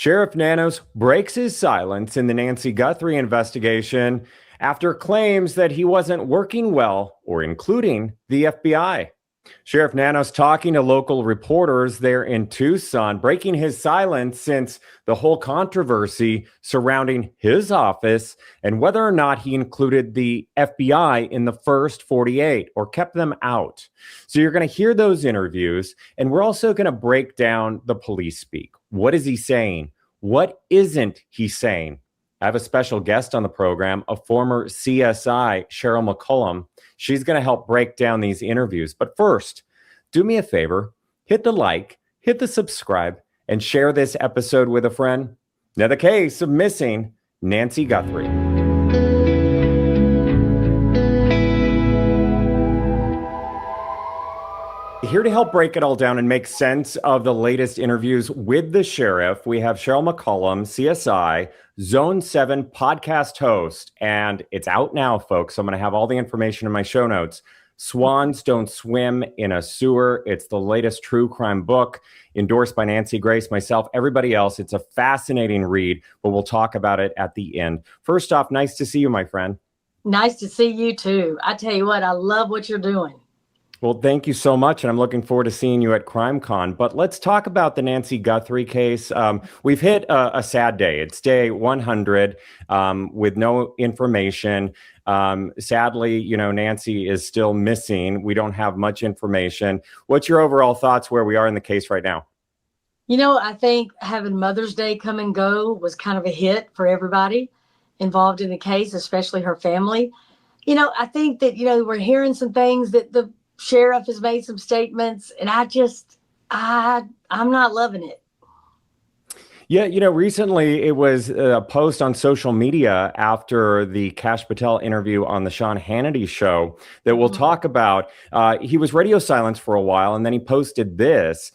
Sheriff Nanos breaks his silence in the Nancy Guthrie investigation after claims that he wasn't working well or including the FBI. Sheriff Nanos talking to local reporters there in Tucson, breaking his silence since the whole controversy surrounding his office and whether or not he included the FBI in the first 48 or kept them out. So you're going to hear those interviews, and we're also going to break down the police speak. What is he saying? What isn't he saying? I have a special guest on the program, a former CSI, Sheryl McCollum. She's going to help break down these interviews. But first, do me a favor, hit the like, hit the subscribe, and share this episode with a friend. Now, the case of missing Nancy Guthrie. Here to help break it all down and make sense of the latest interviews with the sheriff, we have Sheryl McCollum, CSI, Zone 7 podcast host, and it's out now, folks. So I'm going to have all the information in my show notes. Swans Don't Swim in a Sewer. It's the latest true crime book endorsed by Nancy Grace, myself, everybody else. It's a fascinating read, but we'll talk about it at the end. First off, nice to see you, my friend. Nice to see you too. I tell you what, I love what you're doing. Well, thank you so much, and I'm looking forward to seeing you at CrimeCon. But let's talk about the Nancy Guthrie case. We've hit a sad day. It's day 100 with no information. Sadly, Nancy is still missing. We don't have much information. What's your overall thoughts where we are in the case right now? I think having Mother's Day come and go was kind of a hit for everybody involved in the case, especially her family. I think that, we're hearing some things that the sheriff has made some statements, and I'm not loving it. Yeah, recently it was a post on social media after the Kash Patel interview on the Sean Hannity show that we'll talk about. He was radio silence for a while, and then he posted this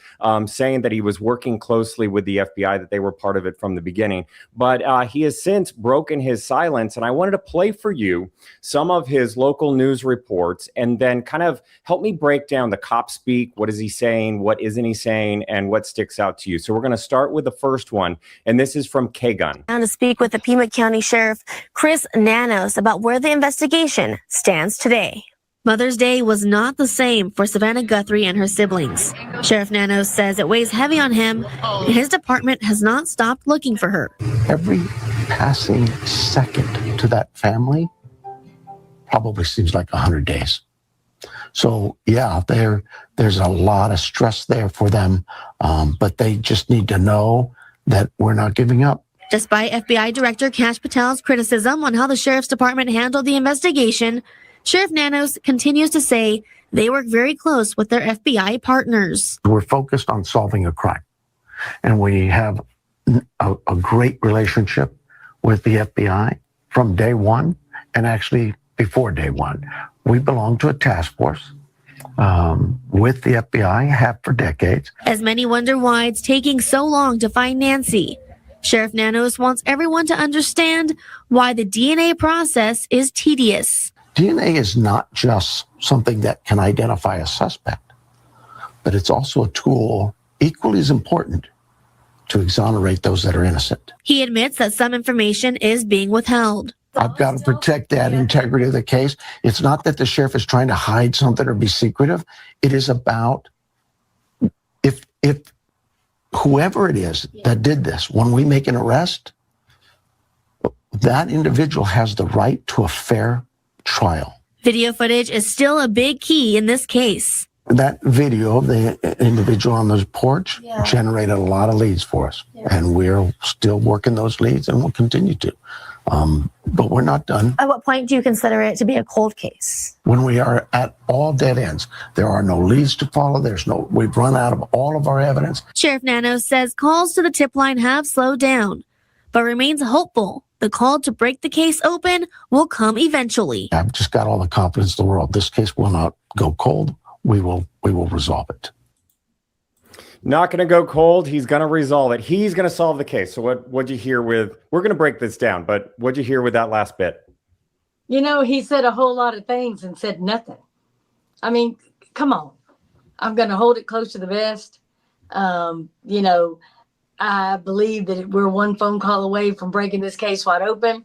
saying that he was working closely with the FBI, that they were part of it from the beginning. But he has since broken his silence, and I wanted to play for you some of his local news reports and then kind of help me break down the cop speak. What is he saying? What isn't he saying? And what sticks out to you? So we're going to start with the first one. And this is from K-Gun. To speak with the Pima County Sheriff Chris Nanos about where the investigation stands today. Mother's Day was not the same for Savannah Guthrie and her siblings. Sheriff Nanos says it weighs heavy on him, and his department has not stopped looking for her. Every passing second to that family probably seems like 100 days. So, yeah, there's a lot of stress there for them, but they just need to know that we're not giving up. Despite FBI Director Kash Patel's criticism on how the Sheriff's Department handled the investigation, Sheriff Nanos continues to say they work very close with their FBI partners. We're focused on solving a crime, and we have a great relationship with the FBI from day one, and actually before day one. We belong to a task force with the FBI, have for decades. As many wonder why it's taking so long to find Nancy, Sheriff Nanos wants everyone to understand why the DNA process is tedious. DNA is not just something that can identify a suspect, but it's also a tool equally as important to exonerate those that are innocent. He admits that some information is being withheld. I've got to protect that integrity of the case. It's not that the sheriff is trying to hide something or be secretive. It is about if whoever it is that did this, when we make an arrest, that individual has the right to a fair trial. Video footage is still a big key in this case. That video of the individual on the porch generated a lot of leads for us. And we're still working those leads, and we'll continue to. But we're not done. At what point do you consider it to be a cold case? When we are at all dead ends, there are no leads to follow. We've run out of all of our evidence. Sheriff Nanos says calls to the tip line have slowed down, but remains hopeful the call to break the case open will come eventually. I've just got all the confidence in the world. This case will not go cold. We will resolve it. Not going to go cold. He's going to resolve it. He's going to solve the case. So what'd you hear with, we're going to break this down, but what'd you hear with that last bit? He said a whole lot of things and said nothing. I mean, come on. I'm going to hold it close to the vest. I believe that we're one phone call away from breaking this case wide open.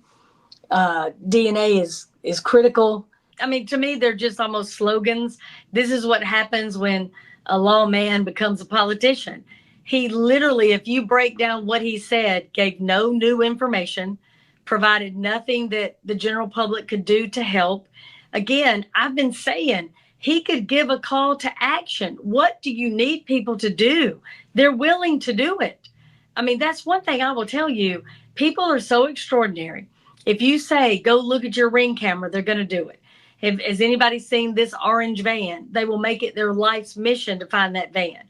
DNA is critical. I mean, to me, they're just almost slogans. This is what happens when a lawman becomes a politician. He literally, if you break down what he said, gave no new information, provided nothing that the general public could do to help. Again, I've been saying he could give a call to action. What do you need people to do? They're willing to do it. I mean, that's one thing I will tell you. People are so extraordinary. If you say, go look at your Ring camera, they're going to do it. Has anybody seen this orange van? They will make it their life's mission to find that van.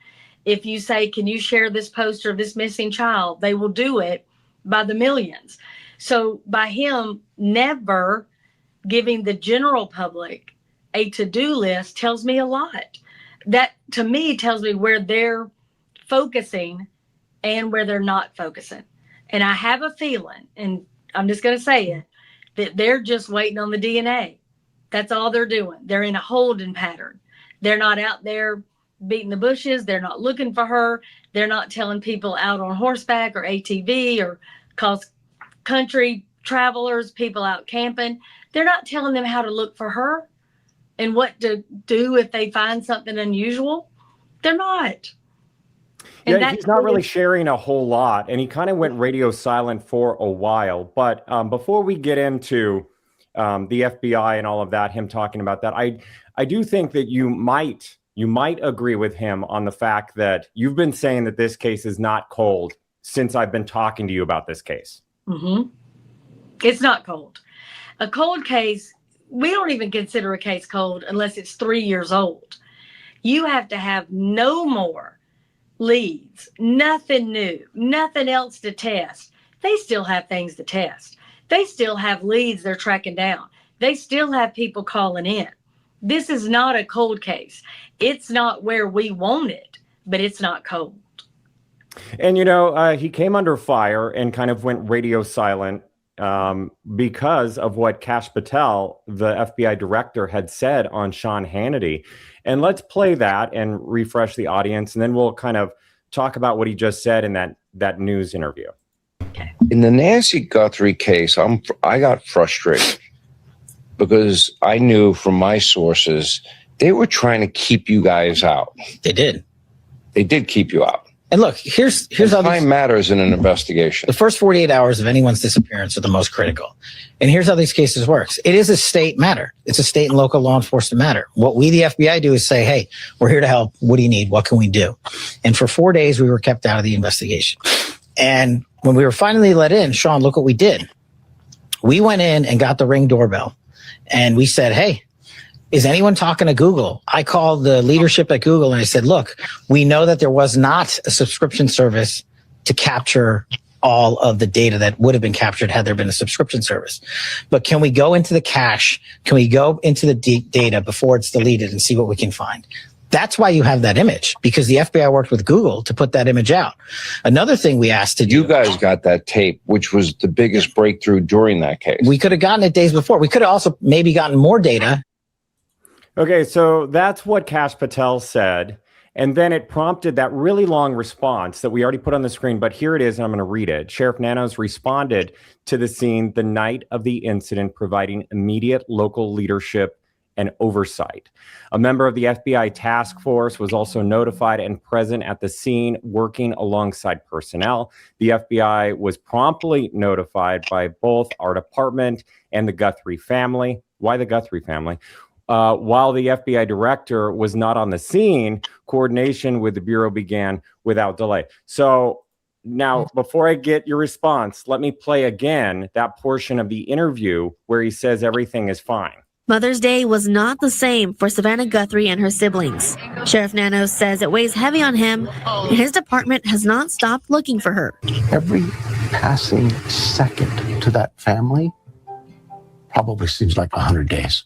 If you say, can you share this poster of this missing child? They will do it by the millions. So by him never giving the general public a to-do list tells me a lot. That, to me, tells me where they're focusing and where they're not focusing. And I have a feeling, and I'm just going to say it, that they're just waiting on the DNA. That's all they're doing. They're in a holding pattern. They're not out there beating the bushes. They're not looking for her. They're not telling people out on horseback or ATV or country travelers, people out camping. They're not telling them how to look for her and what to do if they find something unusual. They're not. And yeah, he's not really sharing a whole lot, and he kind of went radio silent for a while. But before we get into the FBI and all of that, him talking about that, I do think that you might agree with him on the fact that you've been saying that this case is not cold since I've been talking to you about this case. Mm-hmm. It's not cold. A cold case, we don't even consider a case cold unless it's 3 years old. You have to have no more leads, nothing new, nothing else to test. They still have things to test. They still have leads they're tracking down. They still have people calling in. This is not a cold case. It's not where we want it, but it's not cold. And, you know, he came under fire and kind of went radio silent because of what Kash Patel, the FBI director, had said on Sean Hannity. And let's play that and refresh the audience, and then we'll kind of talk about what he just said in that news interview. In the Nancy Guthrie case, I got frustrated because I knew from my sources they were trying to keep you guys out. They did. They did keep you out. And look, here's how time matters in an investigation. The first 48 hours of anyone's disappearance are the most critical. And here's how these cases works. It is a state matter. It's a state and local law enforcement matter. What we, the FBI, do is say, hey, we're here to help. What do you need? What can we do? And for 4 days, we were kept out of the investigation. And when we were finally let in, Sean, look what we did. We went in and got the Ring doorbell. And we said, hey, is anyone talking to Google? I called the leadership at Google and I said, look, we know that there was not a subscription service to capture all of the data that would have been captured had there been a subscription service. But can we go into the cache? Can we go into the data before it's deleted and see what we can find? That's why you have that image, because the FBI worked with Google to put that image out. Another thing we asked to do. You guys got that tape, which was the biggest breakthrough during that case. We could have gotten it days before. We could have also maybe gotten more data. Okay, so that's what Kash Patel said. And then it prompted that really long response that we already put on the screen, but here it is, and I'm going to read it. Sheriff Nanos responded to the scene the night of the incident, providing immediate local leadership and oversight. A member of the FBI task force was also notified and present at the scene, working alongside personnel. The FBI was promptly notified by both our department and the Guthrie family. Why the Guthrie family? While the FBI director was not on the scene, coordination with the Bureau began without delay. So now, before I get your response, let me play again that portion of the interview where he says everything is fine. Mother's Day was not the same for Savannah Guthrie and her siblings. Sheriff Nanos says it weighs heavy on him, and his department has not stopped looking for her. Every passing second to that family probably seems like 100 days.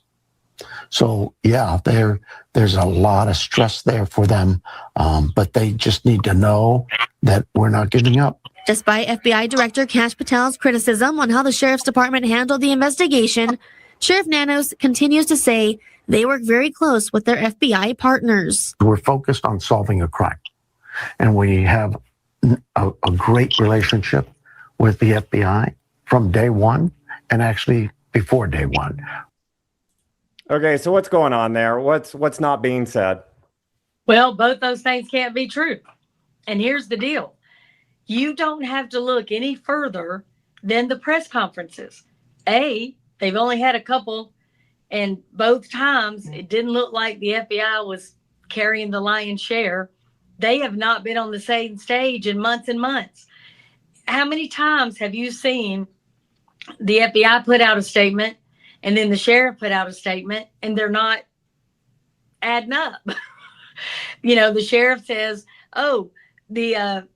So, yeah, there's a lot of stress there for them, but they just need to know that we're not giving up. Despite FBI Director Kash Patel's criticism on how the Sheriff's Department handled the investigation, Sheriff Nanos continues to say they work very close with their FBI partners. We're focused on solving a crime, and we have a great relationship with the FBI from day one, and actually before day one. Okay, so what's going on there? What's not being said? Well, both those things can't be true. And here's the deal. You don't have to look any further than the press conferences. They've only had a couple, and both times it didn't look like the FBI was carrying the lion's share. They have not been on the same stage in months and months. How many times have you seen the FBI put out a statement and then the sheriff put out a statement and they're not adding up? The sheriff says, oh, the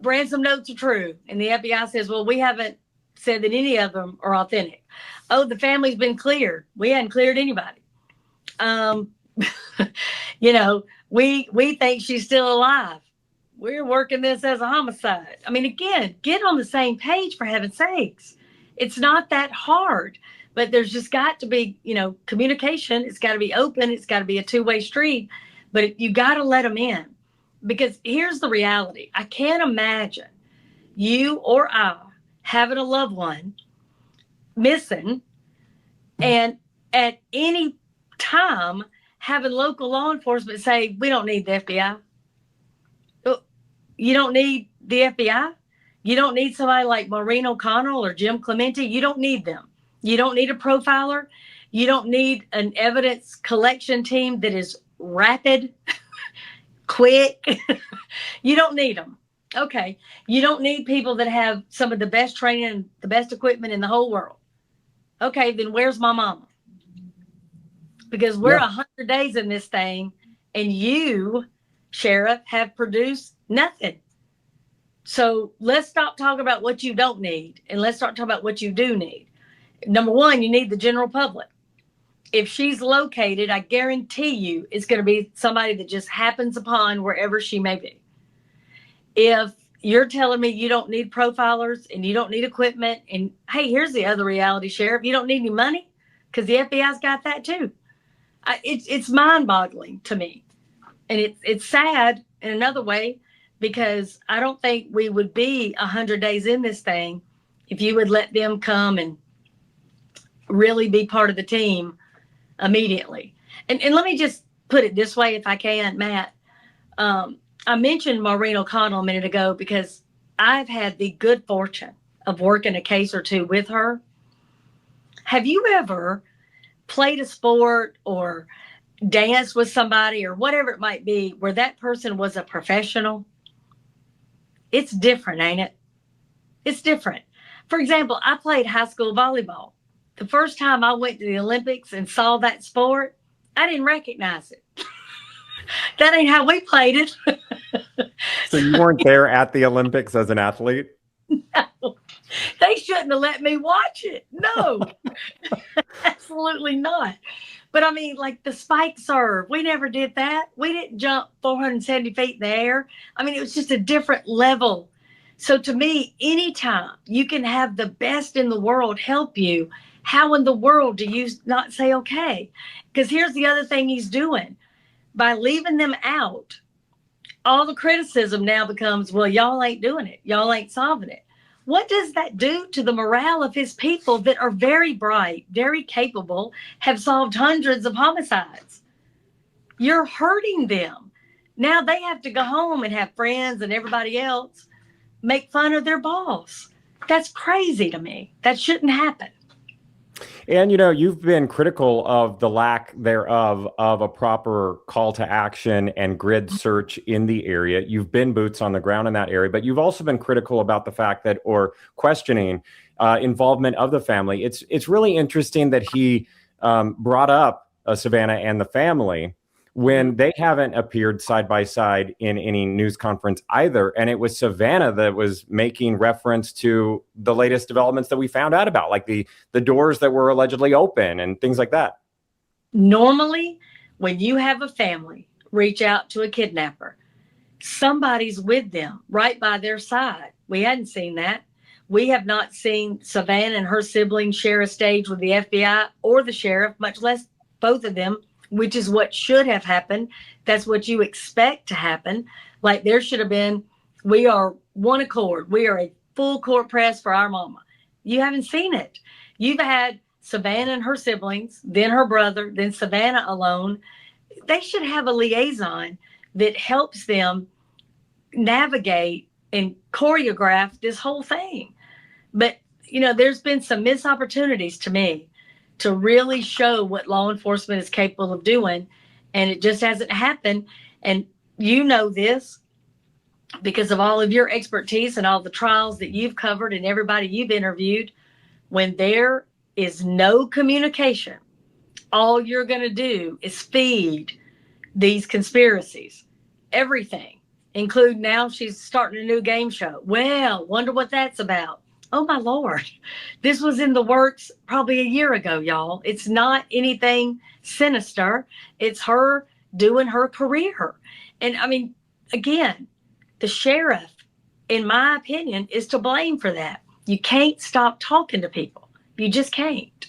ransom notes are true. And the FBI says, well, we haven't said that any of them are authentic. Oh, the family's been cleared. We hadn't cleared anybody. We think she's still alive. We're working this as a homicide. I mean, again, get on the same page, for heaven's sakes. It's not that hard, but there's just got to be, communication. It's got to be open. It's got to be a two-way street, but you got to let them in, because here's the reality. I can't imagine you or I having a loved one missing and at any time having local law enforcement say, we don't need the FBI. You don't need the FBI. You don't need somebody like Maureen O'Connell or Jim Clemente. You don't need them. You don't need a profiler. You don't need an evidence collection team that is rapid, quick. You don't need them. Okay. You don't need people that have some of the best training and the best equipment in the whole world. Okay, then where's my mama? Because we're 100 days in this thing, and you, Sheriff, have produced nothing. So let's stop talking about what you don't need, and let's start talking about what you do need. Number one, you need the general public. If she's located, I guarantee you it's going to be somebody that just happens upon wherever she may be. If you're telling me you don't need profilers and you don't need equipment, and hey, here's the other reality, Sheriff, you don't need any money, because the FBI's got that too. It's mind-boggling to me, and it's sad in another way, because I don't think we would be 100 days in this thing if you would let them come and really be part of the team immediately. And let me just put it this way, if I can, Matt. I mentioned Maureen O'Connell a minute ago because I've had the good fortune of working a case or two with her. Have you ever played a sport or danced with somebody or whatever it might be where that person was a professional? It's different, ain't it? It's different. For example, I played high school volleyball. The first time I went to the Olympics and saw that sport, I didn't recognize it. That ain't how we played it. So you weren't there at the Olympics as an athlete? No. They shouldn't have let me watch it. No, absolutely not. But I mean, like the spike serve, we never did that. We didn't jump 470 feet in the air. I mean, it was just a different level. So to me, anytime you can have the best in the world help you, how in the world do you not say, okay? Because here's the other thing he's doing. By leaving them out, all the criticism now becomes, well, y'all ain't doing it. Y'all ain't solving it. What does that do to the morale of his people that are very bright, very capable, have solved hundreds of homicides? You're hurting them. Now they have to go home and have friends and everybody else make fun of their boss. That's crazy to me. That shouldn't happen. And, you've been critical of the lack thereof of a proper call to action and grid search in the area. You've been boots on the ground in that area, but you've also been critical about the fact that, or questioning involvement of the family. It's really interesting that he brought up Savannah and the family when they haven't appeared side by side in any news conference either. And it was Savannah that was making reference to the latest developments that we found out about, like the doors that were allegedly open and things like that. Normally, when you have a family reach out to a kidnapper, somebody's with them right by their side. We hadn't seen that. We have not seen Savannah and her siblings share a stage with the FBI or the sheriff, much less both of them, which is what should have happened. That's what you expect to happen. Like there should have been We are one accord. We are a full court press for our mama. You haven't seen it. You've had Savannah and her siblings, then her brother, then Savannah alone. They should have a liaison that helps them navigate and choreograph this whole thing. But, there's been some missed opportunities to me to really show what law enforcement is capable of doing. And it just hasn't happened. And you know this because of all of your expertise and all the trials that you've covered and everybody you've interviewed. When there is no communication, all you're going to do is feed these conspiracies, everything, including now she's starting a new game show. Well, wonder what that's about. Oh, my Lord. This was in the works probably a year ago, y'all. It's not anything sinister. It's her doing her career. And I mean, again, the sheriff, in my opinion, is to blame for that. You can't stop talking to people. You just can't.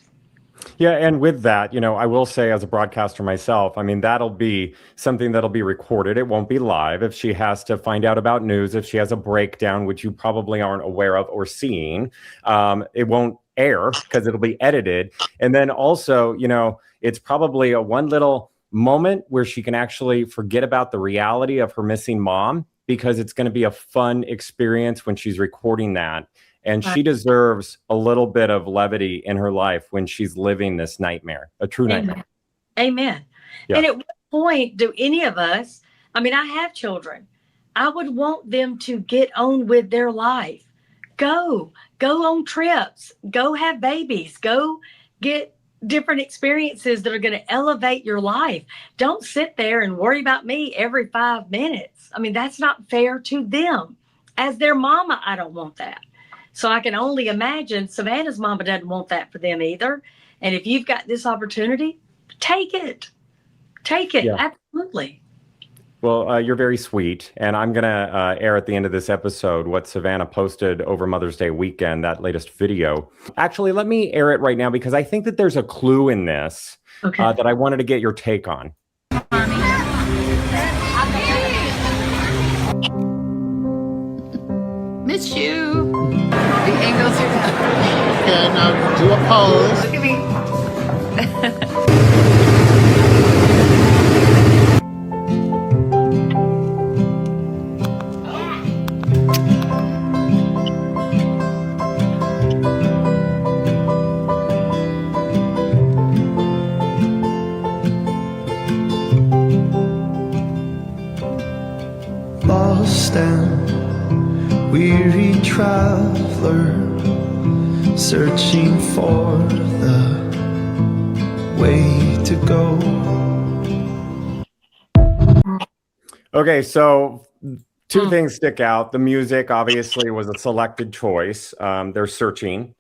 Yeah, and with that, I will say as a broadcaster myself, I mean, that'll be something that'll be recorded. It won't be live. If she has to find out about news, if she has a breakdown, which you probably aren't aware of or seeing, it won't air because it'll be edited. And then also, it's probably a one little moment where she can actually forget about the reality of her missing mom, because it's going to be a fun experience when she's recording that. And she deserves a little bit of levity in her life when she's living this nightmare, a true nightmare. Amen. Yeah. And at what point do any of us, I mean, I have children. I would want them to get on with their life. Go on trips, go have babies, go get different experiences that are going to elevate your life. Don't sit there and worry about me every 5 minutes. I mean, that's not fair to them. As their mama, I don't want that. So I can only imagine Savannah's mama doesn't want that for them either. And if you've got this opportunity, take it. Take it. Yeah. Absolutely. Well, you're very sweet. And I'm going to air at the end of this episode what Savannah posted over Mother's Day weekend, that latest video. Actually, let me air it right now because I think that there's a clue in this that I wanted to get your take on. Miss you. The angles are done. Okay, now do a pose. Look at me. Lost and weary traveler, searching for the way to go. Okay, so two things stick out. The music obviously was a selected choice. They're searching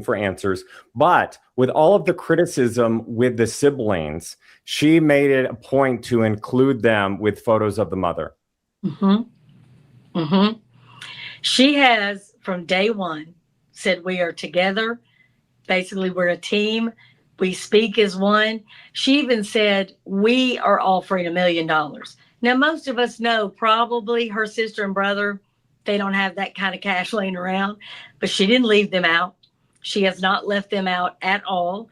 for answers. But with all of the criticism with the siblings, she made it a point to include them with photos of the mother. She has, from day one, said we are together. Basically, we're a team. We speak as one. She even said we are offering $1 million. Now, most of us know probably her sister and brother, they don't have that kind of cash laying around, but she didn't leave them out. She has not left them out at all.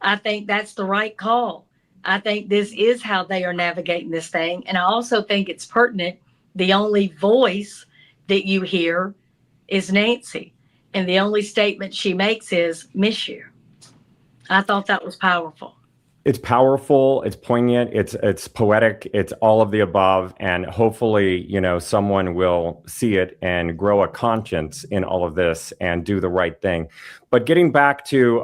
I think that's the right call. I think this is how they are navigating this thing. And I also think it's pertinent. The only voice that you hear is Nancy. And the only statement she makes is, miss you. I thought that was powerful. It's powerful. It's poignant. It's poetic. It's all of the above. And hopefully, someone will see it and grow a conscience in all of this and do the right thing. But getting back to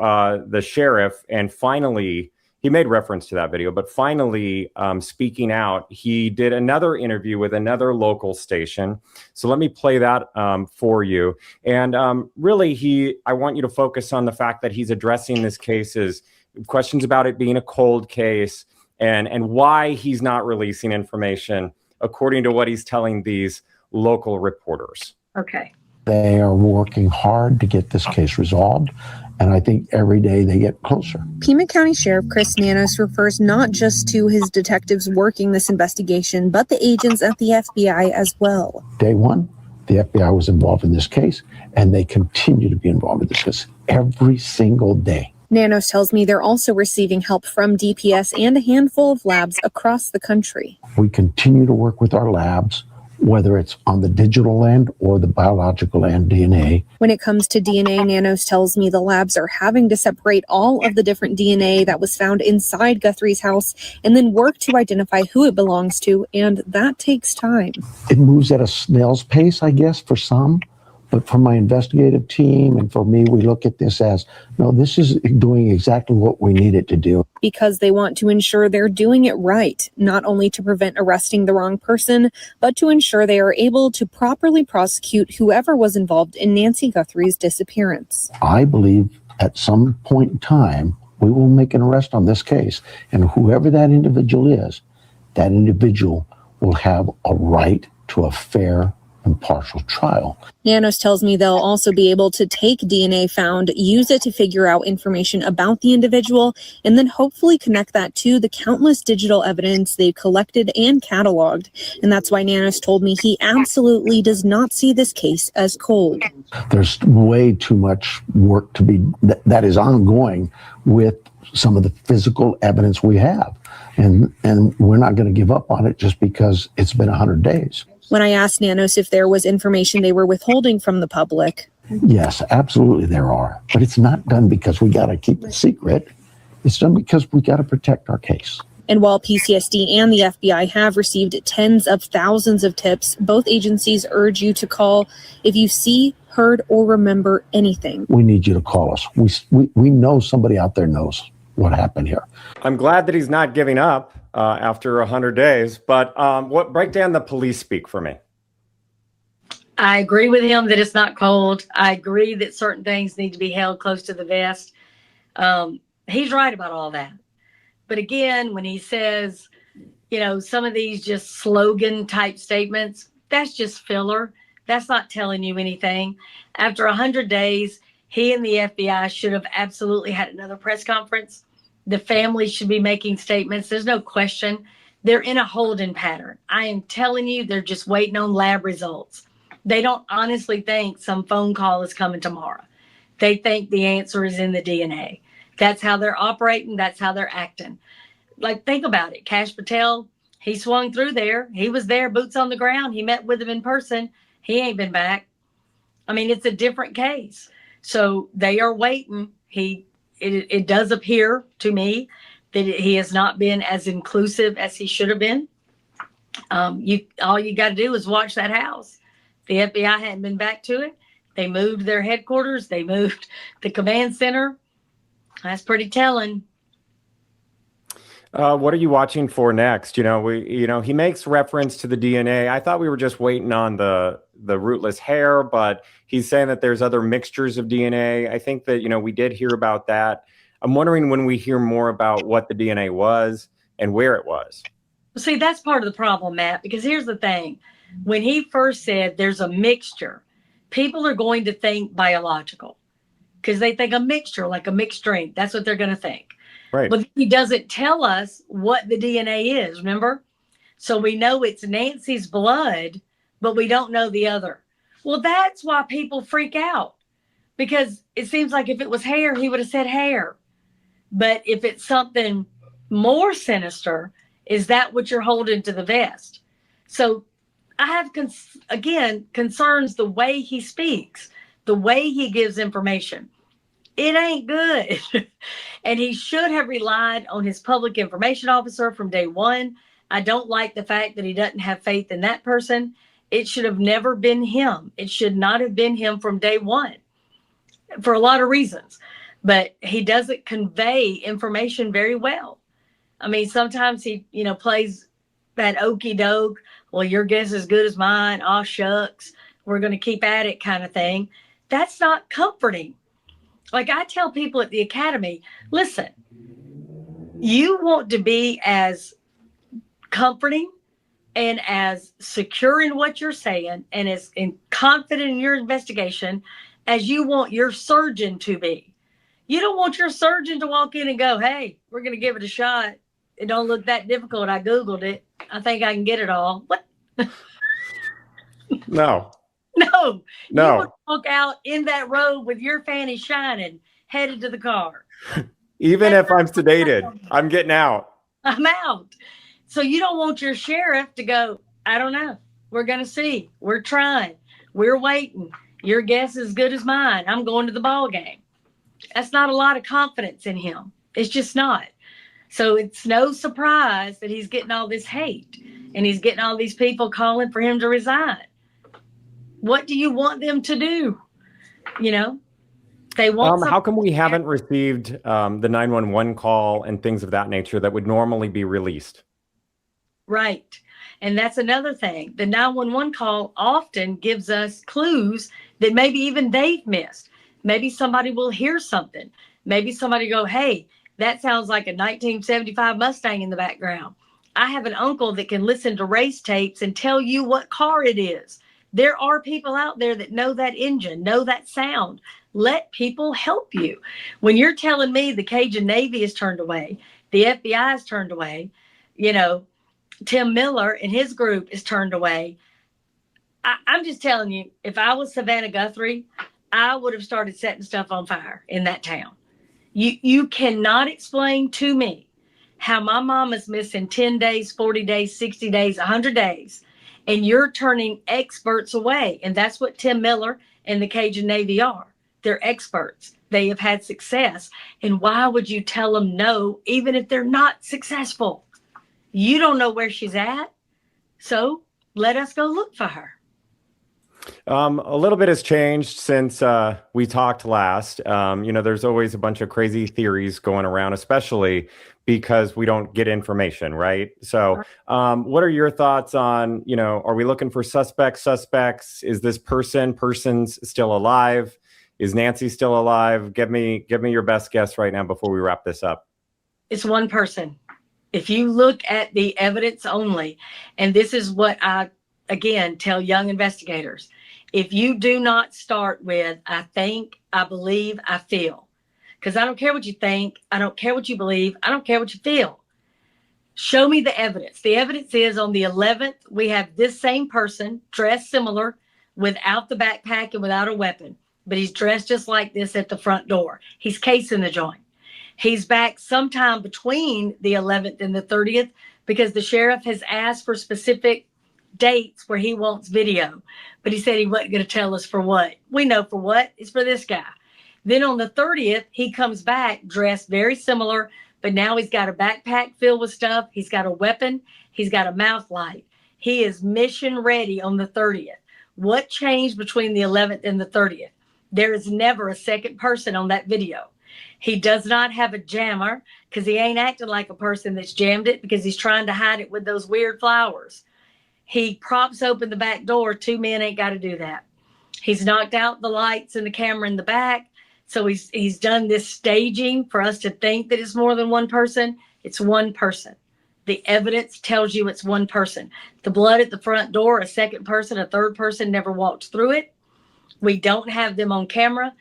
the sheriff, and finally, he made reference to that video, but finally speaking out, he did another interview with another local station. So let me play that for you. And really, I want you to focus on the fact that he's addressing this case as questions about it being a cold case and why he's not releasing information according to what he's telling these local reporters. Okay. They are working hard to get this case resolved, and I think every day they get closer. Pima County Sheriff Chris Nanos refers not just to his detectives working this investigation, but the agents at the FBI as well. Day one, the FBI was involved in this case, and they continue to be involved in this case every single day. Nanos tells me they're also receiving help from DPS and a handful of labs across the country. We continue to work with our labs, whether it's on the digital end or the biological end, DNA. When it comes to DNA, Nanos tells me the labs are having to separate all of the different DNA that was found inside Guthrie's house and then work to identify who it belongs to, and that takes time. It moves at a snail's pace, I guess, for some. But for my investigative team and for me, we look at this as, no, this is doing exactly what we need it to do. Because they want to ensure they're doing it right, not only to prevent arresting the wrong person, but to ensure they are able to properly prosecute whoever was involved in Nancy Guthrie's disappearance. I believe at some point in time, we will make an arrest on this case. And whoever that individual is, that individual will have a right to a fair, impartial trial. Nanos tells me they'll also be able to take DNA found, use it to figure out information about the individual, and then hopefully connect that to the countless digital evidence they've collected and cataloged. And that's why Nanos told me he absolutely does not see this case as cold. There's way too much work to be that is ongoing with some of the physical evidence we have. And we're not going to give up on it just because it's been 100 days. When I asked Nanos if there was information they were withholding from the public. Yes, absolutely there are. But it's not done because we got to keep it secret. It's done because we got to protect our case. And while PCSD and the FBI have received tens of thousands of tips, both agencies urge you to call if you see, heard, or remember anything. We need you to call us. We know somebody out there knows what happened here. I'm glad that he's not giving up after 100 days, but break down the police speak for me. I agree with him that it's not cold. I agree that certain things need to be held close to the vest. He's right about all that. But again, when he says, some of these just slogan type statements, that's just filler. That's not telling you anything. After 100 days, he and the FBI should have absolutely had another press conference. The family should be making statements. There's no question. They're in a holding pattern. I am telling you, they're just waiting on lab results. They don't honestly think some phone call is coming tomorrow. They think the answer is in the DNA. That's how they're operating. That's how they're acting. Like, think about it. Kash Patel, he swung through there. He was there, boots on the ground. He met with him in person. He ain't been back. I mean, it's a different case. So they are waiting. It does appear to me that he has not been as inclusive as he should have been. All you got to do is watch that house. The FBI hadn't been back to it. They moved their headquarters. They moved the command center. That's pretty telling. What are you watching for next? He makes reference to the DNA. I thought we were just waiting on the rootless hair, but he's saying that there's other mixtures of DNA. I think that, we did hear about that. I'm wondering when we hear more about what the DNA was and where it was. See, that's part of the problem, Matt, because here's the thing. When he first said there's a mixture, people are going to think biological because they think a mixture, like a mixed drink. That's what they're going to think. Right. But he doesn't tell us what the DNA is, remember? So we know it's Nancy's blood, but we don't know the other. Well, that's why people freak out, because it seems like if it was hair, he would have said hair. But if it's something more sinister, is that what you're holding to the vest? So I have, concerns the way he speaks, the way he gives information. It ain't good. And he should have relied on his public information officer from day one. I don't like the fact that he doesn't have faith in that person. It should have never been him. It should not have been him from day one for a lot of reasons. But he doesn't convey information very well. I mean, sometimes he, plays that okey doke. Well, your guess is as good as mine. Aw, shucks. We're going to keep at it kind of thing. That's not comforting. Like I tell people at the academy, listen, you want to be as comforting and as secure in what you're saying and as confident in your investigation as you want your surgeon to be. You don't want your surgeon to walk in and go, hey, we're going to give it a shot. It don't look that difficult. I Googled it. I think I can get it all. What? No. No, you No. would walk out in that robe with your fanny shining, headed to the car. Even That's if I'm not what's sedated, happening. I'm getting out. I'm out. So you don't want your sheriff to go, I don't know. We're going to see. We're trying. We're waiting. Your guess is as good as mine. I'm going to the ball game. That's not a lot of confidence in him. It's just not. So it's no surprise that he's getting all this hate and he's getting all these people calling for him to resign. What do you want them to do? You know, they want How come we haven't received the 911 call and things of that nature that would normally be released? Right. And that's another thing. The 911 call often gives us clues that maybe even they've missed. Maybe somebody will hear something. Maybe somebody go, hey, that sounds like a 1975 Mustang in the background. I have an uncle that can listen to race tapes and tell you what car it is. There are people out there that know that engine, know that sound. Let people help you. When you're telling me the Cajun Navy is turned away, the FBI is turned away, you know, Tim Miller and his group is turned away. I'm just telling you, if I was Savannah Guthrie, I would have started setting stuff on fire in that town. You cannot explain to me how my mom is missing 10 days, 40 days, 60 days, 100 days, and you're turning experts away. And that's what Tim Miller and the Cajun Navy are. They're experts. They have had success. And why would you tell them no, even if they're not successful? You don't know where she's at. So let us go look for her. A little bit has changed since we talked last. There's always a bunch of crazy theories going around, especially because we don't get information, right? So what are your thoughts on, are we looking for suspects? Is this person's still alive? Is Nancy still alive? Give me your best guess right now before we wrap this up. It's one person. If you look at the evidence only, and this is what I, again, tell young investigators, if you do not start with, I think, I believe, I feel, because I don't care what you think, I don't care what you believe, I don't care what you feel. Show me the evidence. The evidence is on the 11th, we have this same person dressed similar without the backpack and without a weapon, but he's dressed just like this at the front door. He's casing the joint. He's back sometime between the 11th and the 30th because the sheriff has asked for specific dates where he wants video, but he said he wasn't going to tell us for what. We know for what. It's for this guy. Then on the 30th, he comes back dressed very similar, but now he's got a backpack filled with stuff. He's got a weapon. He's got a mouth light. He is mission ready on the 30th. What changed between the 11th and the 30th? There is never a second person on that video. He does not have a jammer because he ain't acting like a person that's jammed it because he's trying to hide it with those weird flowers. He props open the back door. Two men ain't got to do that. He's knocked out the lights and the camera in the back. So he's done this staging for us to think that it's more than one person. It's one person. The evidence tells you it's one person. The blood at the front door, a second person, a third person never walked through it. We don't have them on camera.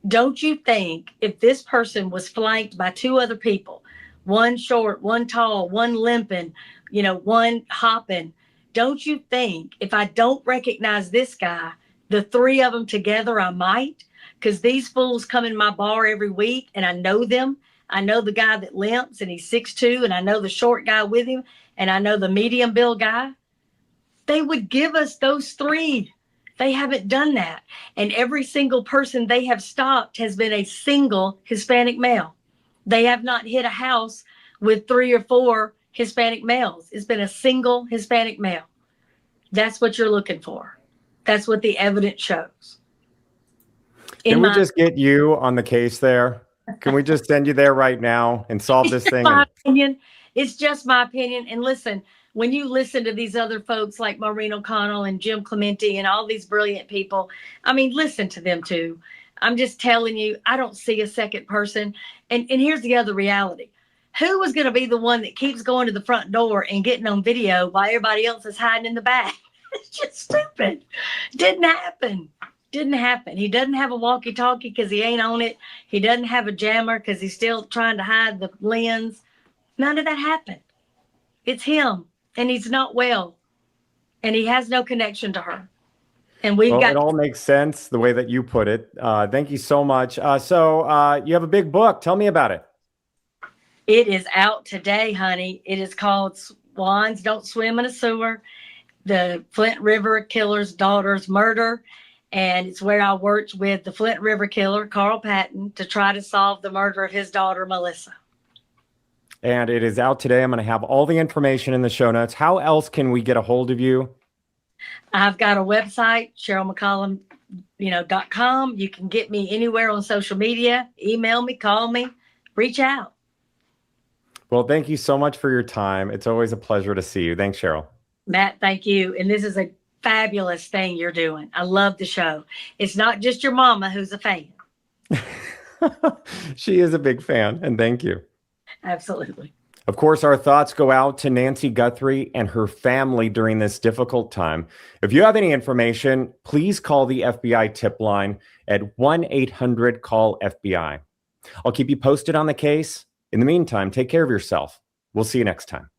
Don't you think if this person was flanked by two other people, one short, one tall, one limping, one hopping, don't you think if I don't recognize this guy, the three of them together, I might? Because these fools come in my bar every week and I know them. I know the guy that limps and he's 6'2", and I know the short guy with him, and I know the medium build guy. They would give us those three. They haven't done that. And every single person they have stopped has been a single Hispanic male. They have not hit a house with 3 or 4 Hispanic males. It's been a single Hispanic male. That's what you're looking for. That's what the evidence shows. Can we just get you on the case there? Can we just send you there right now and solve this thing? It's just my opinion. And listen, when you listen to these other folks like Maureen O'Connell and Jim Clemente and all these brilliant people, listen to them too. I'm just telling you, I don't see a second person. And here's the other reality. Who was going to be the one that keeps going to the front door and getting on video while everybody else is hiding in the back? It's just stupid. Didn't happen. He doesn't have a walkie-talkie because he ain't on it. He doesn't have a jammer because he's still trying to hide the lens. None of that happened. It's him, and he's not well, and he has no connection to her. And we've Well, got it all makes sense the way that you put it. Thank you so much. So you have a big book. Tell me about it. it is out today, honey. It is called Swans Don't Swim in a Sewer, the Flint River Killer's Daughter's Murder. And it's where I worked with the Flint River Killer, Carl Patton, to try to solve the murder of his daughter, Melissa. And it is out today. I'm going to have all the information in the show notes. How else can we get a hold of you? I've got a website, Sheryl McCollum, .com. You can get me anywhere on social media. Email me, call me, reach out. Well, thank you so much for your time. It's always a pleasure to see you. Thanks, Sheryl. Matt, thank you. And this is a fabulous thing you're doing. I love the show. It's not just your mama who's a fan. She is a big fan, and thank you. Absolutely. Of course, our thoughts go out to Nancy Guthrie and her family during this difficult time. If you have any information, please call the FBI tip line at 1-800-CALL-FBI. I'll keep you posted on the case. In the meantime, take care of yourself. We'll see you next time.